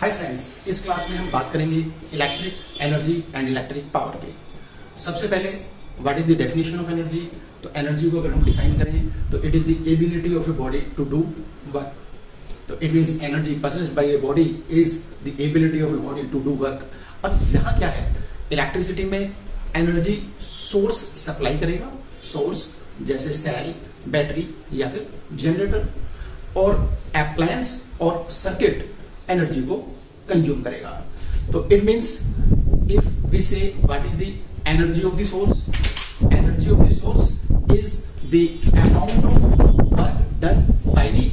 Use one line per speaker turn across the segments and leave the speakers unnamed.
Hi friends, इस class में हम बात करेंगे electric energy and electric power पे। सबसे पहले what is the definition of energy. तो एनर्जी को अगर हम डिफाइन करें तो it is the ability of a body to do work. तो it means energy possessed by a body is the ability of a body to do work. अब यहाँ क्या है, इलेक्ट्रिसिटी में एनर्जी सोर्स सप्लाई करेगा, source जैसे cell, battery या फिर जनरेटर, और अप्लायंस और सर्किट एनर्जी को कंज्यूम करेगा। तो इट मींस इफ वी से what is the energy of the source, energy of the source is the amount of work done by the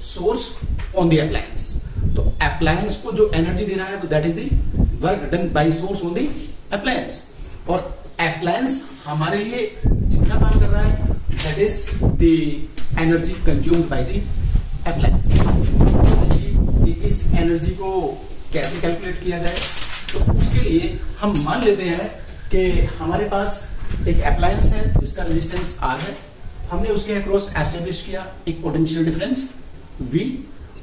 source on the appliance. तो appliance को जो energy दे रहा है तो that is the work done by source on the appliance, और appliance हमारे लिए जितना काम कर रहा है that is the energy consumed by the appliance. इस एनर्जी को कैसे कैलकुलेट किया जाए, तो उसके लिए हम मान लेते हैं कि हमारे पास एक अप्लायंस है जिसका रेजिस्टेंस R है। हमने उसके अक्रॉस एस्टेब्लिश किया एक पोटेंशियल डिफरेंस V,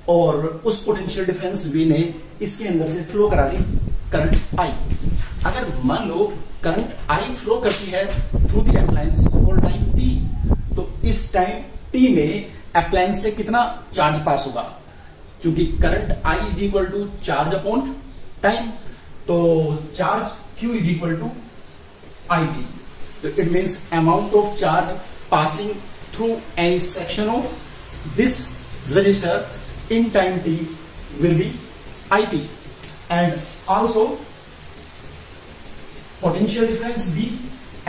और उस पोटेंशियल डिफरेंस V ने इसके अंदर से फ्लो करा दी करंट I। अगर मान लो करंट I फ्लो करती है through the appliance for time T, तो इस टाइम T में अप्लायंस से कितना चार्ज पास होगा, क्योंकि current I is equal to charge upon time, तो charge Q is equal to IT। तो it means amount of charge passing through any section of this resistor in time T will be IT, and also potential difference V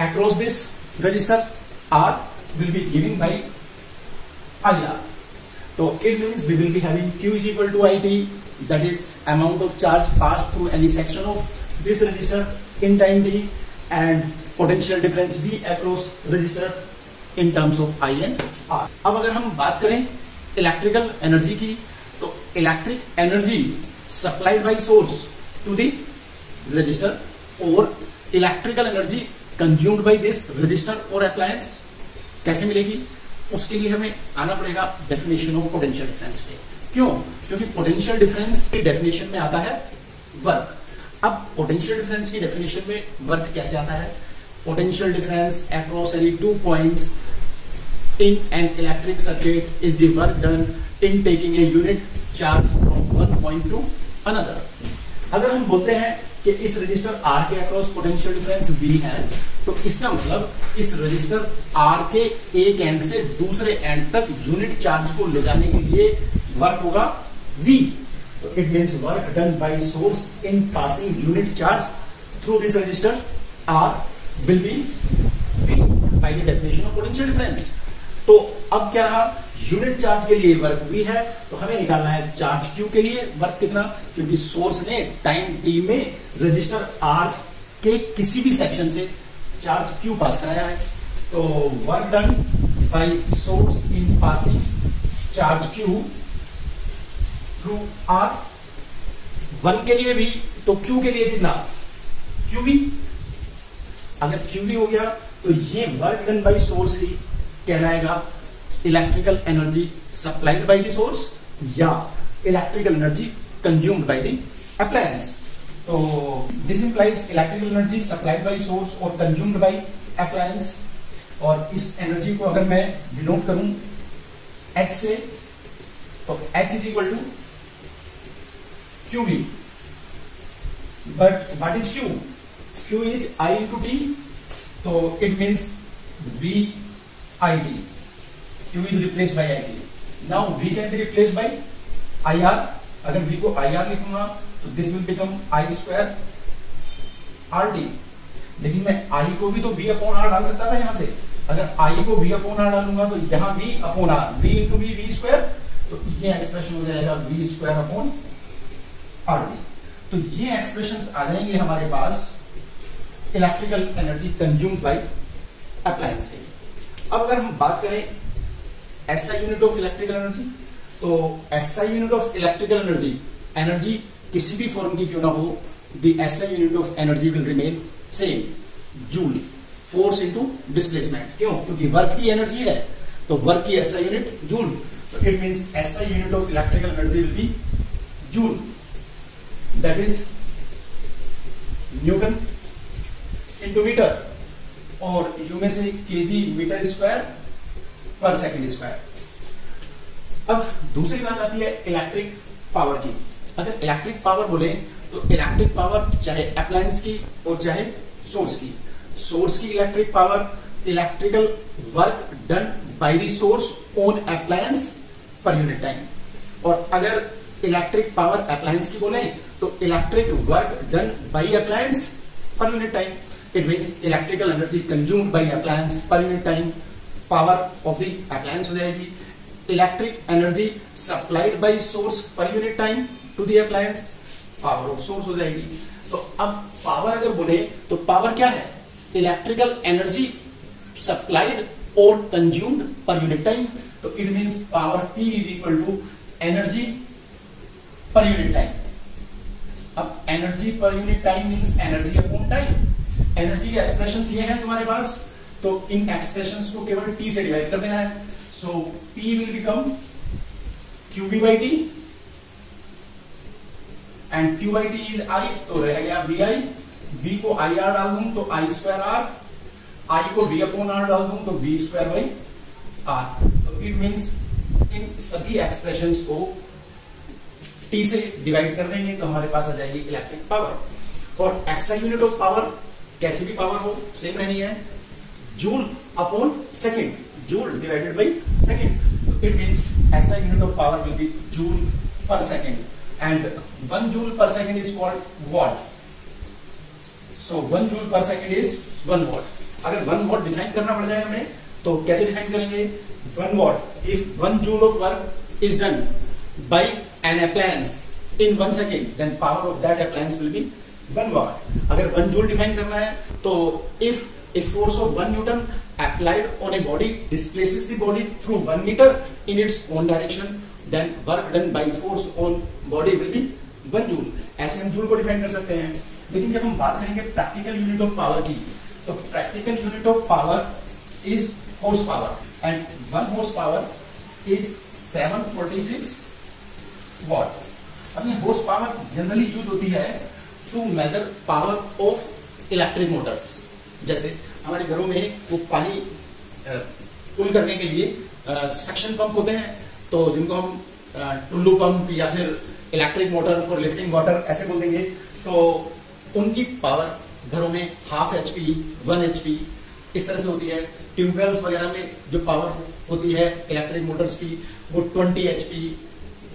across this register R will be given by IR. So it means we will be having Q is equal to IT, that is amount of charge passed through any section of this register in time t, and potential difference V across register in terms of I and R. अब अगर हम बात करें electrical energy की, तो electric energy supplied by source to the resistor और electrical energy consumed by this resistor और appliance कैसे मिलेगी, उसके लिए हमें आना पड़ेगा डेफिनेशन ऑफ पोटेंशियल डिफरेंस पे। क्यों? क्योंकि पोटेंशियल डिफरेंस की डेफिनेशन में आता है वर्क। अब पोटेंशियल डिफरेंस की डेफिनेशन में वर्क कैसे आता है, potential difference across any 2 points in an electric circuit is the work done in taking a unit charge from one point two another. अगर हम बोलते हैं कि इस रजिस्टर R के अक्रॉस पोटेंशियल डिफरेंस V है, तो इसका मतलब इस रजिस्टर R के एक एंड से दूसरे एंड तक यूनिट चार्ज को ले जाने के लिए वर्क होगा V। तो it means work done by source in passing unit charge through this register R will be V by the definition of potential difference. तो अब क्या रहा, यूनिट चार्ज के लिए वर्क V है, तो हमें निकालना है चार्ज Q के लिए वर्क कितना, क्योंकि सोर्स ने टाइम T में रजिस्टर R के किसी भी सेक्शन से चार्ज Q पास कराया है। तो work done by source in passing charge Q through R, 1 के लिए भी, तो Q के लिए कितना QV। अगर QV हो गया तो ये वर्क डन बाय सोर्स ही कहलाएगा electrical energy supplied by the source या electrical energy consumed by the appliance. तो this implies electrical energy supplied by source और कंज्यूम्ड बाय अप्लायंस। और इस एनर्जी को अगर मैं डिनोट करूं H से, तो H is equal to QV, but what is Q? Q is I into T, तो it means V IT. Q is replaced by IT. Now V can be replaced by IR. अगर V को IR लिखूंगा तो this will become I square RT। लेकिन मैं I को भी तो V अपॉन R डाल सकता था यहाँ से। अगर I को V अपॉन R डालूंगा तो यहाँ V upon R, V into V square, तो ये एक्सप्रेशन हो जाएगा V स्क्वायर अपॉन RT। तो ये एक्सप्रेशंस आ जाएंगे हमारे पास electrical energy consumed by appliance के। अब अगर हम बात करें SI unit of electrical energy, तो SI unit of electrical energy, energy किसी भी फॉर्म की क्यों ना हो, the SI unit of energy will remain same, joule, force into displacement. क्यों? क्योंकि वर्क की एनर्जी है, तो वर्क की SI यूनिट जूल। तो it means SI unit of electrical energy will be joule. That is newton into metre, और यू में से केजी मीटर स्क्वायर पर सेकंड स्क्वायर। अब दूसरी बात आती है इलेक्ट्रिक पावर की। अगर इलेक्ट्रिक पावर बोले तो इलेक्ट्रिक पावर चाहे अप्लायंस की और चाहे सोर्स की। सोर्स की electric power, electrical work done by the source on appliance per unit time. और अगर इलेक्ट्रिक पावर अप्लायंस की बोले तो electric work done by appliance per unit time. It means electrical energy consumed by appliance per unit time, power of the appliance हो जाएगी। Electric energy supplied by source per unit time to the appliance, power of source हो जाएगी। तो अब power अगर बोले तो power क्या है? इलेक्ट्रिकल एनर्जी सप्लाइड और कंज्यूम्ड पर यूनिट टाइम। तो it means power P is equal to energy per unit time. अब energy per unit time means energy upon time. Energy के एक्सप्रेशंस ये हैं तुम्हारे पास, तो इन एक्सप्रेशंस को केवल T से डिवाइड कर देना है। सो P will become QV by T and Q by T is I, तो रह गया VI। V को IR डाल दूं तो I स्क्वायर R, I को V अपॉन R डाल दूं तो V स्क्वायर बाई R। तो इट मींस इन सभी एक्सप्रेशंस को T से डिवाइड कर देंगे तो हमारे पास आ जाएगी इलेक्ट्रिक पावर। और SI यूनिट ऑफ पावर कैसी भी पावर हो सेम रहनी है, joule upon second, joule divided by second. It means SI unit of power will be joule per second and 1 joule per second is called what. So 1 joule per second is 1 what. अगर 1 what define करना पड़ जाए हमें तो कैसे define करेंगे? 1 what, if 1 joule of work is done by an appliance in 1 second, then power of that appliance will be 1 watt. अगर 1 joule define करना है तो if a force of 1 Newton applied on a body displaces the body through 1 meter in its own direction, then work done by force on body will be 1 joule. ऐसे हम joule को define कर सकते हैं। लेकिन जब हम बात करेंगे practical unit of power की, तो practical unit of power is horsepower and 1 horsepower is 746 watt. अब ये हॉर्स पावर जनरली यूज होती है to measure power of electric motors. जैसे हमारे घरों में वो पानी कूल करने के लिए सक्शन पंप होते हैं, तो जिनको हम टुल्लू पंप या फिर electric motor for lifting water ऐसे बोल देंगे। तो उनकी पावर घरों में 1/2 HP, 1 HP इस तरह से होती है। ट्यूबवेल्स वगैरह में जो पावर होती है इलेक्ट्रिक मोटर्स की वो 20 HP,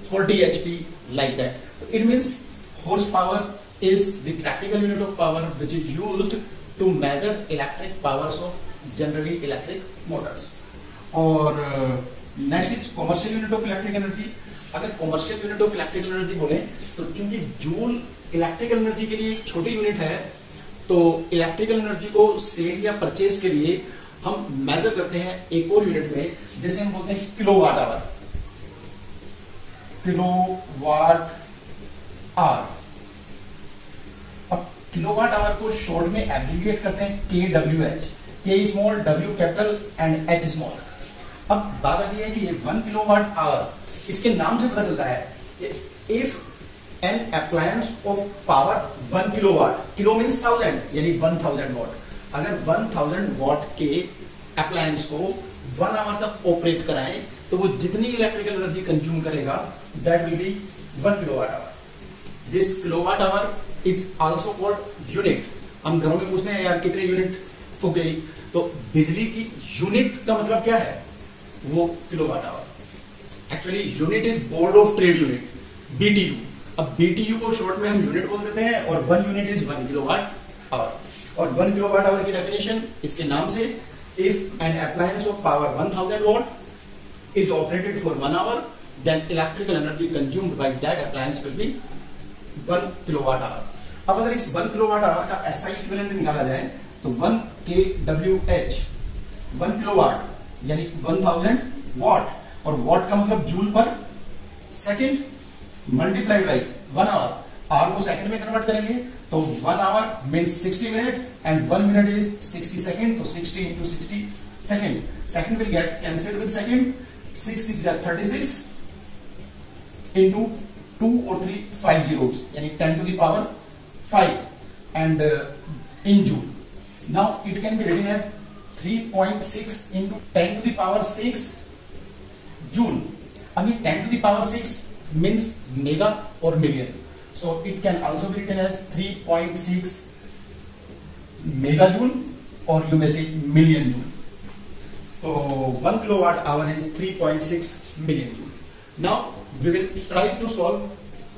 40 HP like that. It means horsepower is the practical unit of power which is used to measure electric powers of generally electric motors. और next is commercial unit of electric energy. अगर commercial unit of electrical energy बोले तो चूंकि joule electrical energy के लिए एक छोटी unit है, तो इलेक्ट्रिकल एनर्जी को सेल या परचेज के लिए हम मेजर करते हैं एक और यूनिट में, जैसे हम बोलते हैं किलोवाट आवर, किलोवाट आवर। अब किलोवाट आवर को शॉर्ट में एब्रिविएट करते हैं KWH, K small, W capital and H small. अब बात आती है कि ये 1 किलोवाट आवर, इसके नाम से पता चलता है if an appliance of power 1 kilowatt, kilo means 1000 यानी 1000 वॉट। अगर 1000 वॉट के अप्लायंस को 1 आवर तक ऑपरेट कराएं तो वो जितनी इलेक्ट्रिकल एनर्जी कंज्यूम करेगा that will B 1 kilowatt hour. This kilowatt hour is also called unit. हम घरों में पूछते हैं यार कितने यूनिट हो गई, तो बिजली की यूनिट का मतलब क्या है? वो kilowatt hour. Actually unit is board of trade unit, BTU। अब BTU को शॉर्ट में हम यूनिट बोल देते हैं और 1 यूनिट इज 1 किलोवाट आवर। और 1 किलोवाट आवर की डेफिनेशन इसके नाम से, if an appliance of power 1000 watt is operated for 1 hour, then electrical energy consumed by that appliance will be 1 kilowatt hour. अब अगर इस 1 किलोवाट आवर का SI इक्विवेलेंट निकाला जाए तो 1 kWh 1 किलोवाट यानी 1000 वॉट, और वॉट का मतलब joule per second multiplied by 1 hour. Hour को सेकंड में कन्वर्ट करेंगे तो 1 hour means 60 minute and 1 minute is 60 second, तो 60 into 60 second, second will get cancelled with second, 6 6 36 into 2 or 3 5 zeros, यानी 10 to the power 5 and in joule. Now it can be written as 3.6 into 10 to the power 6 joule. Again 10 to the power 6 means mega or million, so it can also be written as 3.6 megajoule or you may say million joule. So 1 kilowatt hour is 3.6 million joule. Now we will try to solve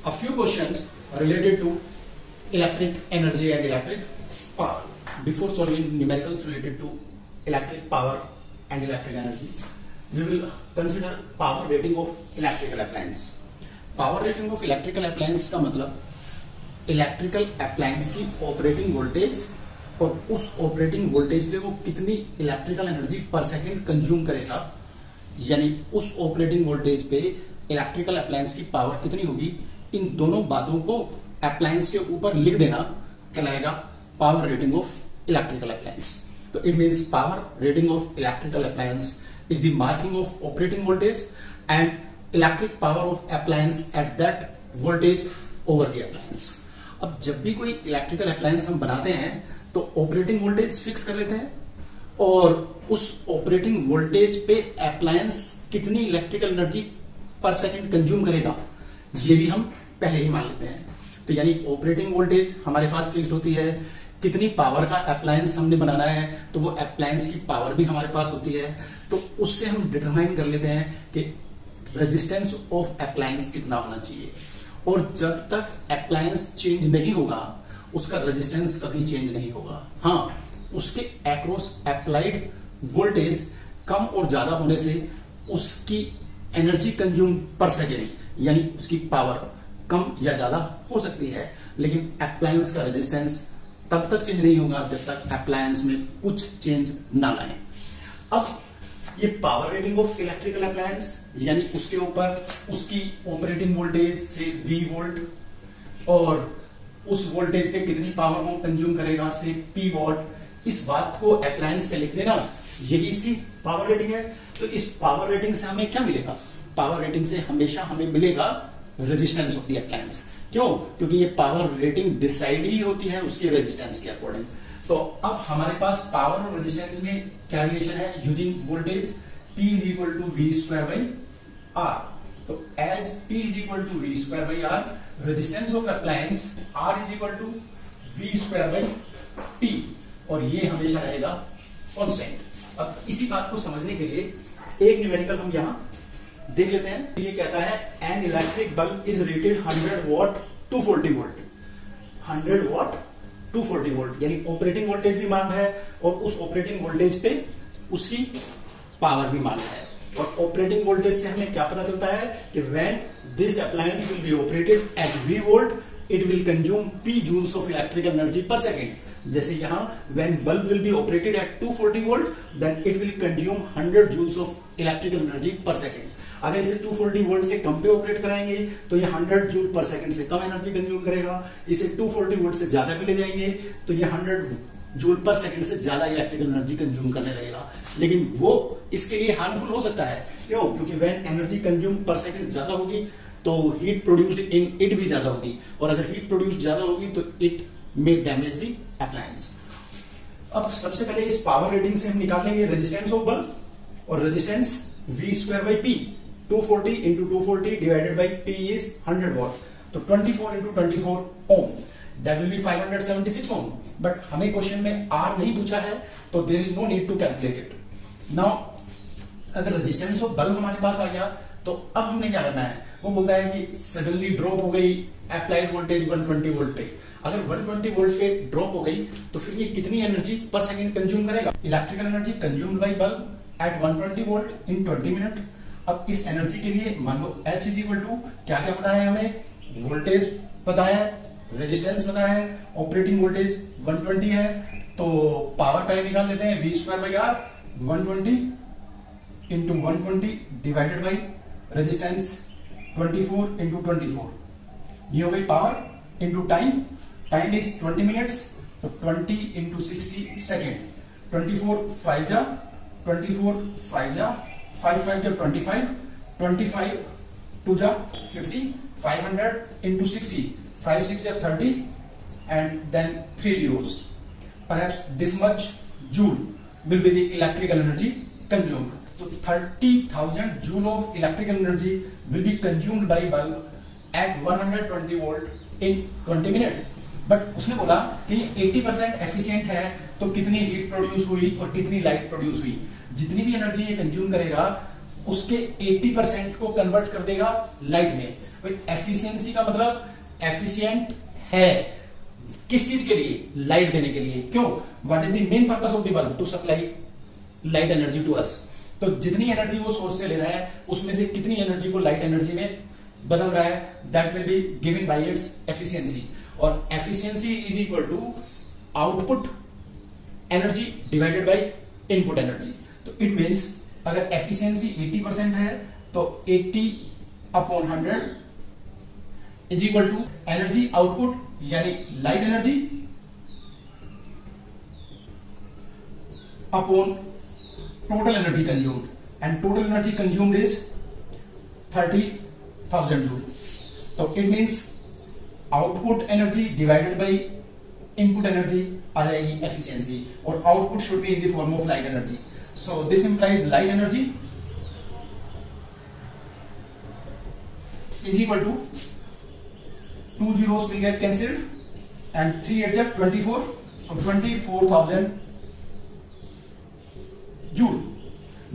a few questions related to electric energy and electric power. Before solving numericals related to electric power and electric energy, we will consider power rating of electrical appliance. Power rating of electrical appliance का मतलब electrical appliance की operating voltage और उस operating voltage पे वो कितनी electrical energy per second consume करेगा, यानी उस ऑपरेटिंग वोल्टेज पे इलेक्ट्रिकल अप्लायंस की पावर कितनी होगी, इन दोनों बातों को अप्लायंस के ऊपर लिख देना कहलाएगा power rating of electrical appliance. तो it means power rating of electrical appliance is the marking of operating voltage and electric power of appliance at that voltage over the appliance. अब जब भी कोई इलेक्ट्रिकल अप्लायंस हम बनाते हैं तो operating voltage fix कर लेते हैं और उस ऑपरेटिंग वोल्टेज पे अप्लायंस कितनी electrical energy per second consume करेगा ये भी हम पहले ही मान लेते हैं. तो यानी ऑपरेटिंग वोल्टेज हमारे पास फिक्स्ड होती है, कितनी पावर का अप्लायंस हमने बनाना है तो वो अप्लायंस की पावर भी हमारे पास होती है, तो उससे हम डिटरमाइन कर लेते हैं कि रेजिस्टेंस ऑफ अप्लायंस कितना होना चाहिए. और जब तक अप्लायंस चेंज नहीं होगा उसका रेजिस्टेंस कभी चेंज नहीं होगा. हाँ, उसके अक्रॉस अप्लाइड वोल्टेज कम और ज्यादा होने से उसकी एनर्जी कंज्यूम पर सेकेंड यानी उसकी पावर कम या ज्यादा हो सकती है, लेकिन अप्लायंस का रेजिस्टेंस तब तक चेंज नहीं होगा जब तक अप्लायंस में कुछ चेंज ना लाए. अब ये power rating of electrical appliance यानी उसके ऊपर उसकी ऑपरेटिंग वोल्टेज से V वोल्ट और उस वोल्टेज पे कितनी पावर वो कंज्यूम करेगा से P वॉट, इस बात को अप्लायंस पे लिख देना, यही इसकी पावर रेटिंग है. तो इस पावर रेटिंग से हमें क्या मिलेगा, पावर रेटिंग से हमेशा हमें मिलेगा रेजिस्टेंस ऑफ द अप्लायंस. क्यों? क्योंकि ये पावर रेटिंग डिसाइड ही होती है उसके रेजिस्टेंस के अकॉर्डिंग. तो अब हमारे पास पावर और रेजिस्टेंस में क्या रिलेशन है, using voltage P is equal to V square by R. तो as P is equal to V square by R, resistance of appliance R is equal to V square by P और ये हमेशा रहेगा constant. अब इसी बात को समझने के लिए एक न्यूमेरिकल हम यहां देख लेते हैं. ये कहता है an electric bulb is rated 100 what 240 volt. 100 what 240 volt यानी ऑपरेटिंग वोल्टेज भी मान रहा है और उस ऑपरेटिंग वोल्टेज पे उसकी पावर भी मान रहा है. और ऑपरेटिंग वोल्टेज से हमें क्या पता चलता है कि when this appliance will be operated at V volt it will consume P joules of electrical energy per second. जैसे यहां when bulb will be operated at 240 volt then it will consume 100 joules of electrical energy per second. अगर इसे 240 volt से कम पे operate कराएंगे तो ये 100 joule per second से कम एनर्जी कंज्यूम करेगा. इसे 240 वोल्ट से ज्यादा पे ले जाएंगे तो ये 100 जूल पर सेकंड से ज्यादा इलेक्ट्रिकल एनर्जी कंज्यूम करने लगेगा. लेकिन वो इसके लिए हार्मफुल हो सकता है. क्यों? क्योंकि व्हेन एनर्जी कंज्यूम पर सेकंड ज्यादा होगी तो हीट प्रोड्यूस्ड इन इट भी ज्यादा होगी और अगर हीट प्रोड्यूस्ड ज्यादा होगी तो it may damage the appliance. अब सबसे पहले इस पावर रेटिंग से हम निकाल लेंगे रेजिस्टेंस ऑफ बल्ब और resistance V square by P. 240 into 240 divided by P is 100 watt. तो 24 into 24 ohm. That will be 576 ohm. But हमें क्वेश्चन में R नहीं पूछा है तो there is no need to calculate it. Now अगर resistance of bulb हमारे पास आ गया तो अब हमने क्या करना है, वो बोलता है कि सडनली ड्रॉप हो गई अप्लाइड वोल्टेज 120 वोल्ट पे. अगर 120 वोल्ट पे ड्रॉप हो गई तो फिर ये कितनी एनर्जी पर सेकंड कंज्यूम करेगा, electrical energy consumed by bulb at 120 volt in 20 minute. अब इस एनर्जी के लिए मान लो H इज इक्वल टू क्या क्या पता है हमें, वोल्टेज पता है, रेजिस्टेंस पता है, ऑपरेटिंग वोल्टेज 120 है, तो पावर टाइम निकाल लेते हैं V square by R. 120 into 120 divided by resistance 24 into 24. ये हो गई power into time. Time is 20 minutes तो 20 इंटू 60 सेकेंड. 24 5 जा 5 5 जा 25 25 2 जा 50, 500 into 60, 5 6 जा 30, and then 3 zeros. Perhaps this much joule will be the electrical energy consumed. So 30,000 joule of electrical energy will be consumed by bulb at 120 volt in 20 minutes. But उसने बोला कि 80% efficient है, तो कितनी हीट प्रोड्यूस हुई और कितनी light produce हुई। जितनी भी एनर्जी ये कंज्यूम करेगा उसके 80% को कन्वर्ट कर देगा लाइट में। एफिशिएंसी का मतलब एफिशिएंट है किस चीज के लिए? लाइट देने के लिए। क्यों? What is the main purpose of the bulb? To supply light energy to us. तो जितनी एनर्जी वो सोर्स से ले रहा है उसमें से कितनी एनर्जी को लाइट एनर्जी में बदल रहा है, that will be given by its efficiency. और efficiency is equal to output energy divided by input energy. तो इट मीन्स अगर एफिशिएंसी 80% है तो 80/100 is equal to energy output यानी light energy upon total energy consumed, and total energy consumed is 30,000 joule. तो it means output energy divided by input energy आ जाएगी efficiency, और output should be in the form of light energy. So this implies light energy is equal to 2 zeros will get cancelled and 3 8 जा 24, so 24,000 joule.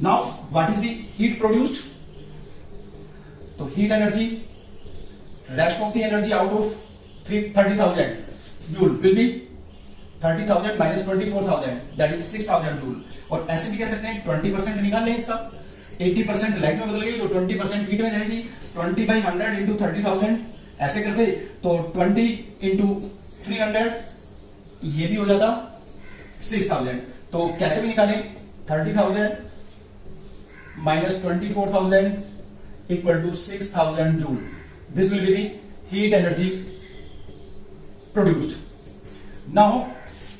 Now what is the heat produced? So heat energy, rest of the energy out of 30,000 joule will be 30,000 minus 24,000, that is 6,000 joule. और ऐसे भी कह सकते हैं 20% निकाल लें इसका, 80% लाइट में बदल गई तो 20% हीट में जाएगी। 20/100 into 30,000 ऐसे करते तो 20 into 300 ये भी हो जाता 6,000। तो कैसे भी निकालें 30,000 minus 24,000 equal to 6,000 joule. This will be the heat energy produced. Now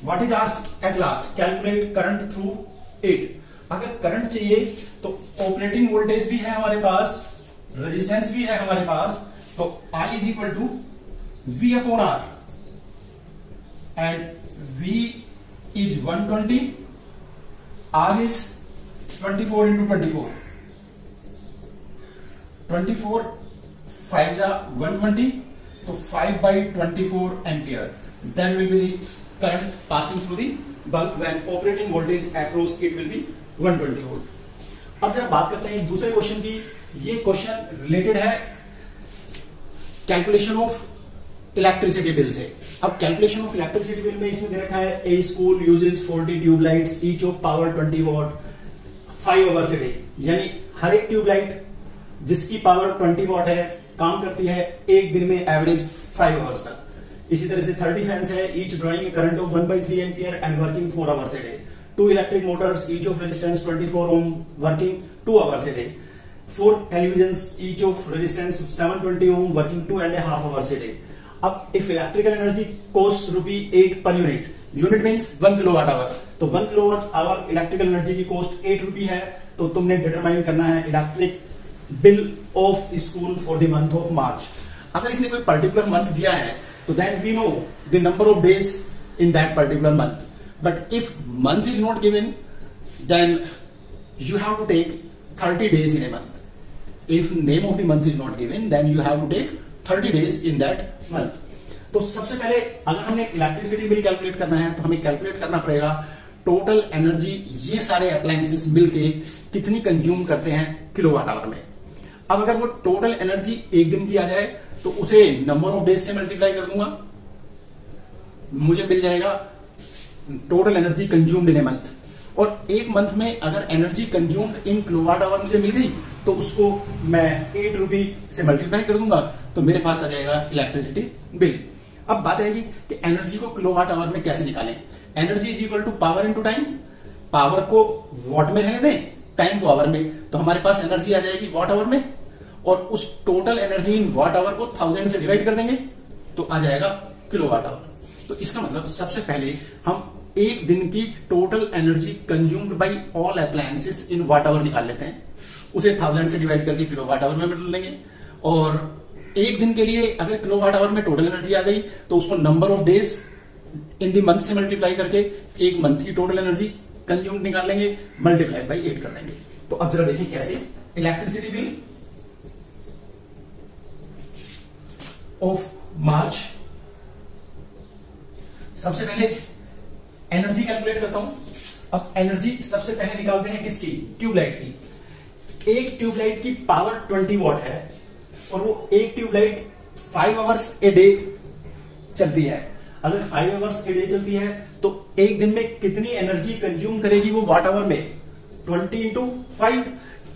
what is asked at last? Calculate current through it. अगर करंट चाहिए तो ऑपरेटिंग वोल्टेज भी है हमारे पास, रेजिस्टेंस भी है हमारे पास, तो I is equal to V upon R, and V is 120, R is 24 into 24, 24 5 जा 120, तो 5/24 ampere, then will be the current passing through the bulb when operating voltage across it will be 120 volt. अब जरा बात करते हैं दूसरे question की। ये क्वेश्चन रिलेटेड है कैलकुलेशन ऑफ इलेक्ट्रिसिटी बिल से। अब कैलकुलेशन ऑफ इलेक्ट्रिसिटी बिल में इसमें दे रखा है a school uses 40 tubelights each of power 20 watt 5 hours a day, यानी हर एक ट्यूबलाइट जिसकी पावर 20 वॉट है काम करती है एक दिन में एवरेज 5 आवर्स तक। इसी तरह से 30 फैंस है each drawing current of 1/3 ampere and working 4 hours a day. 2 electric motors each of resistance 24 ohm working 2 hours a day. 4 televisions each of resistance 720 ohm working 2.5 hours a day. अब if electrical energy costs ₹8 per unit, unit means 1 kilowatt hour, तो 1 kilowatt hour electrical energy की cost 8 रुपी है, तो तुमने determine करना है electric bill of school for the month of March. अगर इसने कोई पर्टिकुलर मंथ दिया है तो then we know the number of days in that particular month, but if month is not given then you have to take 30 days in a month. If name of the month is not given, then you have to take 30 days in that month. तो सबसे पहले अगर हमने electricity bill calculate करना है तो हमें calculate करना पड़ेगा टोटल एनर्जी ये सारे अप्लायंसेस मिलके कितनी कंज्यूम करते हैं किलोवाट आवर में। अब अगर वो टोटल एनर्जी एक दिन की आ जाए तो उसे नंबर ऑफ डेज से मल्टीप्लाई कर दूंगा, मुझे मिल जाएगा total energy consumed in a month. और एक मंथ में अगर energy consumed in kilowatt hour मुझे मिल गई तो उसको मैं 8 रुपी से मल्टीप्लाई कर दूंगा तो मेरे पास आ जाएगा इलेक्ट्रिसिटी बिल। अब बात रहेगी कि एनर्जी को किलोवाट आवर में कैसे निकालें। Energy is equal to power into time. Power को वॉट में रहने दें, टाइम को आवर में, तो हमारे पास एनर्जी आ जाएगी वॉट आवर में, और उस total energy in watt hour को 1000 से डिवाइड कर देंगे तो आ जाएगा किलोवाट आवर। तो इसका मतलब सबसे पहले हम एक दिन की total energy consumed by all appliances in watt hour निकाल लेते हैं, उसे 1000 से डिवाइड करके किलोवाट आवर में बदल देंगे, और एक दिन के लिए अगर किलोवाट आवर में टोटल एनर्जी आ गई तो उसको number of days in the month से मल्टीप्लाई करके एक मंथ की टोटल एनर्जी कंज्यूम निकाल लेंगे, मल्टीप्लाई बाई 8 कर देंगे। तो अब जरा देखिए कैसे। इलेक्ट्रिसिटी बिल ऑफ मार्च, सबसे पहले एनर्जी कैलकुलेट करता हूं। अब एनर्जी सबसे पहले निकालते हैं किसकी, ट्यूबलाइट की। एक ट्यूबलाइट की पावर 20 वॉट है और वो एक ट्यूबलाइट 5 आवर्स ए डे चलती है। अगर 5 आवर्स ए डे चलती है तो एक दिन में कितनी एनर्जी कंज्यूम करेगी वो वाट आवर में, 20 इंटू 5।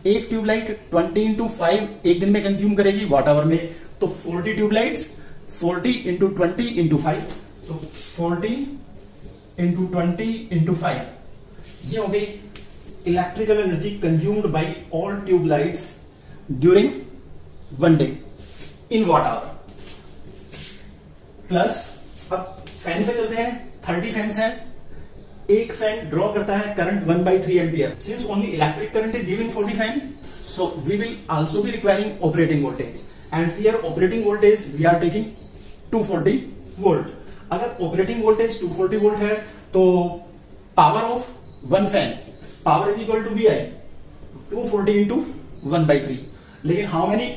एक ट्यूबलाइट 20 इंटू 5 एक दिन में कंज्यूम करेगी वाट आवर में, तो 40 ट्यूबलाइट्स 40 इंटू 20 इंटू 5, तो 40 इंटू 20 इंटू 5, ये हो गई electrical energy consumed by all tubelights during one day in watt hour. Plus अब फैन पे चलते हैं, 30 फैंस हैं। एक फैन ड्रॉ करता है current 1/3 ampere. Since only electric current is giving 40 fan, so we will also be requiring operating voltage, and here operating voltage we are taking 240 volt। अगर operating voltage 240 volt है तो power of one fan, power is equal to VI 240 into 1/3। लेकिन how many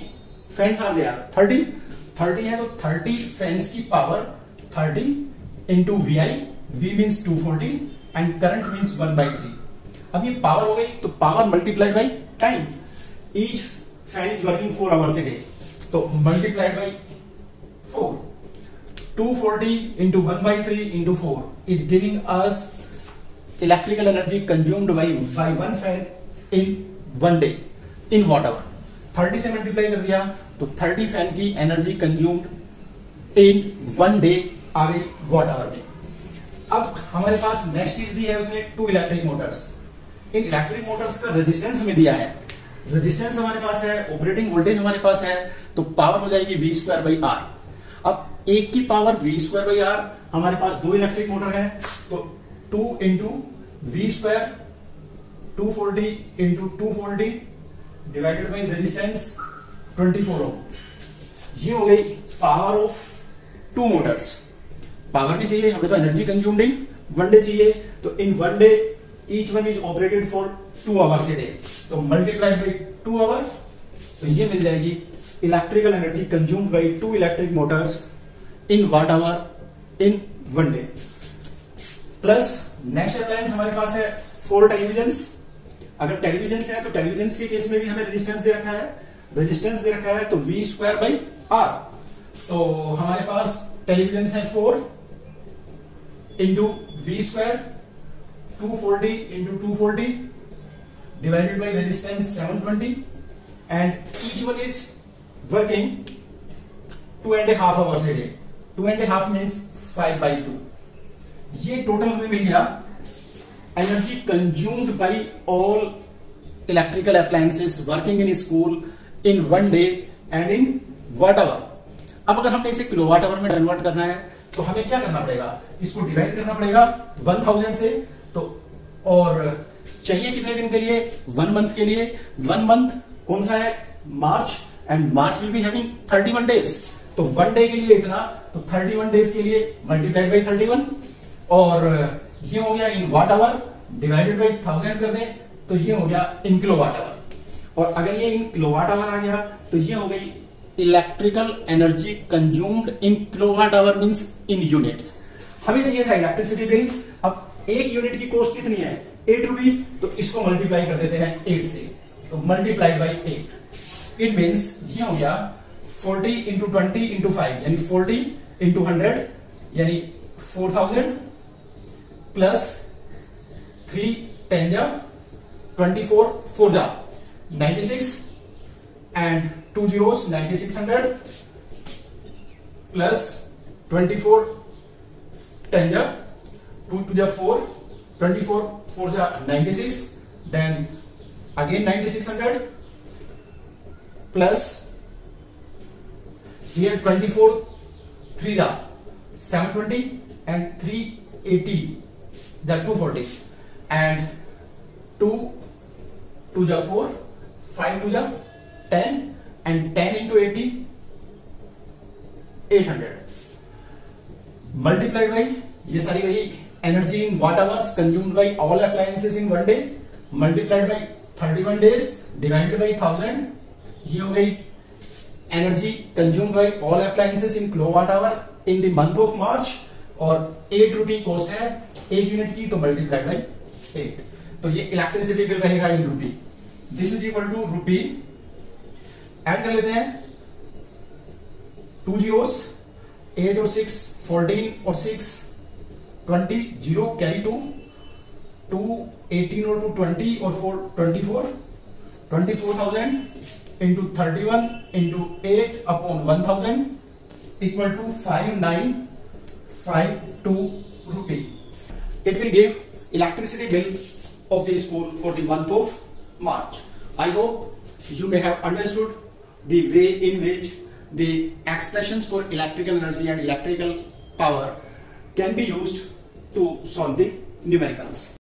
fans are there, 30 है, तो 30 fans की power 30 into VI, V means 240 and current means 1/3। अब ये power हो गई, तो power multiplied by time. Each fan is working 4 hours a day, तो multiplied by 4, 240 into 1/3 into 4 is giving us electrical energy consumed by one fan in one day in watt hour। 30 से multiply कर दिया तो 30 fan की energy consumed in one day आ गई watt our में। अब हमारे पास नेक्स्ट चीज दी है उसमें 2 इलेक्ट्रिक मोटर्स। इन इलेक्ट्रिक मोटर्स का रेजिस्टेंस हमें दिया है, रेजिस्टेंस हमारे पास है, ऑपरेटिंग वोल्टेज हमारे पास है, तो पावर हो जाएगी V²/R। अब एक की पावर V²/R, हमारे पास 2 इलेक्ट्रिक मोटर है, तो 2 into V², 240 into 240 divided by resistance 24 ओम। ये हो गई पावर ऑफ 2 मोटर्स। पावर भी चाहिए हमें, तो energy consumed in one day चाहिए, तो in one day each one is operated for 2 hours a day, तो मल्टीप्लाइड बाई 2 आवर, तो ये मिल जाएगी electrical energy consumed by 2 electric motors in watt hour in one day. Plus next appliance हमारे पास है 4 टेलीविजन्स। अगर टेलीविजन्स है तो टेलीविजन्स के केस में भी हमें रेजिस्टेंस दे रखा है, रेजिस्टेंस दे रखा है तो V²/R। तो हमारे पास टेलीविजन्स है 4 into V², 240 into 240 divided by resistance 720 and each one is working 2.5 hours a day. 2.5 means 5/2। ये टोटल हमें मिल गया energy consumed by all electrical appliances working in school in one day and in watt hour. अब अगर हमने इसे kilowatt hour में convert करना है तो हमें क्या करना पड़ेगा, इसको डिवाइड करना पड़ेगा 1000 से। तो और चाहिए कितने दिन के लिए, 1 मंथ के लिए। 1 मंथ कौन सा है, March, and March will be having 31 days, तो 1 डे के लिए इतना, तो 31 डेज के लिए मल्टीप्लाइड बाई 31, और ये हो गया इन वाट आवर डिवाइडेड बाई 1000 कर दें तो ये हो गया इन किलोवाट आवर। और अगर ये इन किलोवाट आवर आ गया तो ये हो गई electrical energy consumed in kilowatt hour means in units. हमें चाहिए था इलेक्ट्रिसिटी बिल। अब एक यूनिट की कॉस्ट कितनी है, 8 रुपी, तो इसको मल्टीप्लाई कर देते हैं 8 से, तो मल्टीप्लाई बाई 8। इट मीन्स ये हो गया 40 इंटू 20 इंटू 5 यानी 40 इंटू 100 यानी 4000 प्लस 3 10 जा 24 4 जा 96 एंड 2 zeros 9600 प्लस 24 10 जा 2 2 जा 4 24 4 जा 96 then again 9600 plus here 24 3 जा 720 and 380 the 240 and 2 2 जा 4 5 2 जा 10 and 10 into 80, 800 multiplied by ये सारी वही energy in watt hours consumed by all appliances in one day multiplied by 31 days divided by 1000, ये हो गई energy consumed by all appliances in kilowatt hour in the month of March, और 8 रुपी cost है एक unit की, तो multiplied by 8, तो ये इलेक्ट्रिसिटी बिल रहेगा in rupee. This is equal to rupee, add कर लेते हैं 2 zeros, 8 और 6 14 और 6 20, 0 कैरी 2 18 और 2 20 और 4 24, 24,000 into 31 into 8 upon 1000 equal to 5952 rupee. It will give electricity bill of the school for the month of March. I hope you may have understood the way in which the expressions for electrical energy and electrical power can be used to solve the numericals.